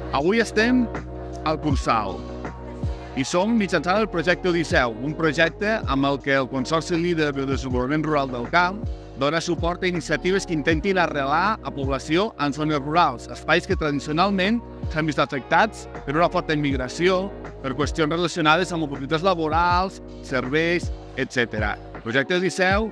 Avui estem al Cursal i som mitjançant el projecte Odisseu, un projecte amb el que el Consorci Líder de Desenvolupament Rural del Camp dona suport a iniciatives que intentin arrelar a població en zones rurals, espais que tradicionalment s'han vist afectats per una forta immigració, per qüestions relacionades amb oportunitats laborals, serveis, etc. El projecte Odisseu,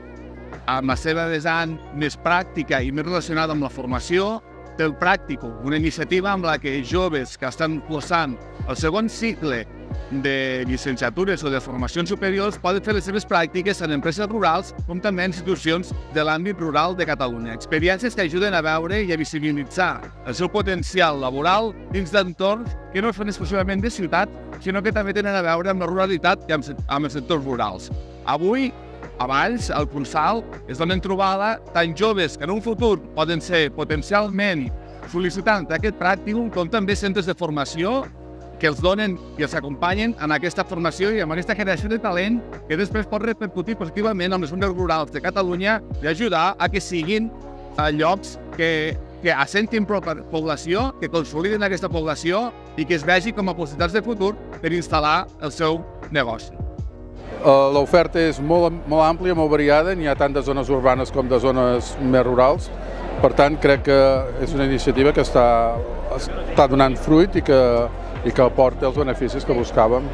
amb la seva vessant més pràctica i més relacionada amb la formació, té el Pràcticum, una iniciativa amb la que joves que estan cursant el segon cicle de llicenciatures o de formacions superiors poden fer les seves pràctiques en empreses rurals com també en institucions de l'àmbit rural de Catalunya. Experiències que ajuden a veure i a visibilitzar el seu potencial laboral dins d'entorns que no són exclusivament de ciutat, sinó que també tenen a veure amb la ruralitat i amb els sectors rurals. Avui, a Valls, al Cursal, es donen trobada tant joves que en un futur poden ser potencialment sol·licitants d'aquest pràcticum, com també centres de formació que els donen i els acompanyen en aquesta formació i amb aquesta generació de talent que després pot repercutir positivament en les zones rurals de Catalunya i ajudar a que siguin llocs que assentin població, que consoliden aquesta població i que es vegi com a possibilitats de futur per instal·lar el seu negoci. L'oferta és molt àmplia, molt variada, n'hi ha tant de zones urbanes com de zones més rurals. Per tant, crec que és una iniciativa que està donant fruit i que aporta els beneficis que buscàvem.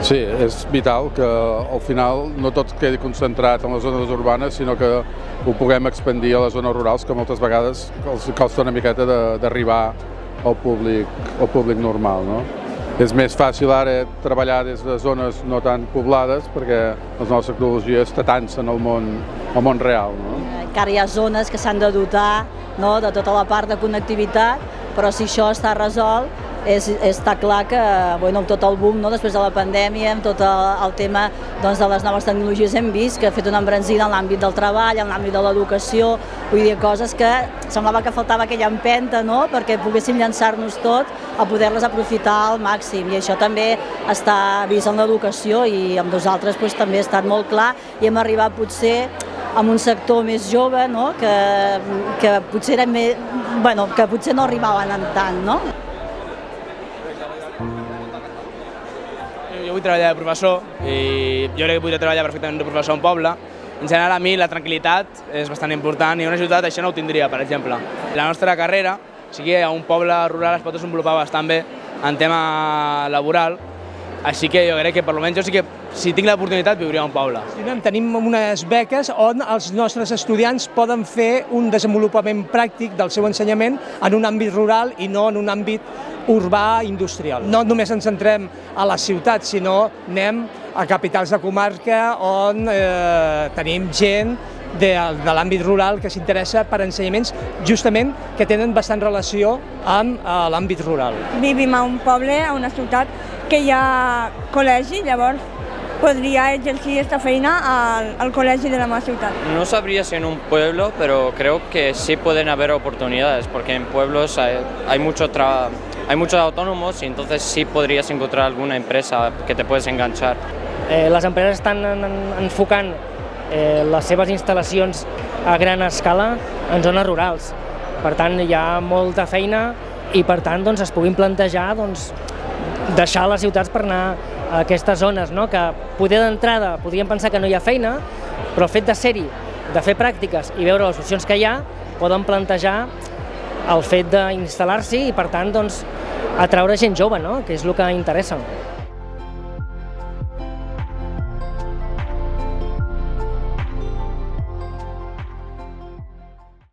Sí, és vital que al final no tot quedi concentrat en les zones urbanes, sinó que ho puguem expandir a les zones rurals, que moltes vegades els costa una miqueta d'arribar al públic normal, no? És més fàcil ara treballar des de zones no tan poblades perquè les noves tecnologies t'atancen al món real. No? Encara hi ha zones que s'han de dotar de tota la part de connectivitat, però si això està resolt, està clar que amb tot el boom, després de la pandèmia, amb tot el tema de les noves tecnologies hem vist que ha fet una embranzida en l'àmbit del treball, en l'àmbit de l'educació, vull dir, coses que semblava que faltava aquella empenta perquè poguéssim llançar-nos tot a poder-les aprofitar al màxim, i això també està vist en l'educació i amb nosaltres també ha estat molt clar i hem arribat potser amb un sector més jove que potser no arribaven en tant. Jo vull treballar de professor i jo crec que podria treballar perfectament de professor a un poble. En general, a mi la tranquil·litat és bastant important i una ciutat això no ho tindria, per exemple. La nostra carrera, a un poble rural es pot desenvolupar bastant bé en tema laboral, així que jo crec que per almenys jo sí que si tinc l'oportunitat viuria a un poble. Tenim unes beques on els nostres estudiants poden fer un desenvolupament pràctic del seu ensenyament en un àmbit rural i no en un àmbit urbà industrial. No només ens centrem a la ciutat, sinó anem a capitals de comarca on tenim gent de l'àmbit rural que s'interessa per ensenyaments justament que tenen bastant relació amb l'àmbit rural. Vivim a un poble, a una ciutat que hi ha col·legi, llavors podría exercir esta feina al colegio de la meva ciutat. No sabría si en un pueblo, pero creo que sí pueden haber oportunidades, porque en pueblos hay muchos autónomos y entonces sí podrías encontrar alguna empresa que te puedes enganchar. Les empreses estan enfocant les seves instal·lacions a gran escala en zones rurals. Per tant, hi ha molta feina i per tant es puguin plantejar deixar les ciutats per anar a aquestes zones, que poder d'entrada podríem pensar que no hi ha feina, però el fet de ser-hi, de fer pràctiques i veure les opcions que hi ha, poden plantejar el fet d'instal·lar-s'hi i per tant atraure gent jove, que és el que interessa.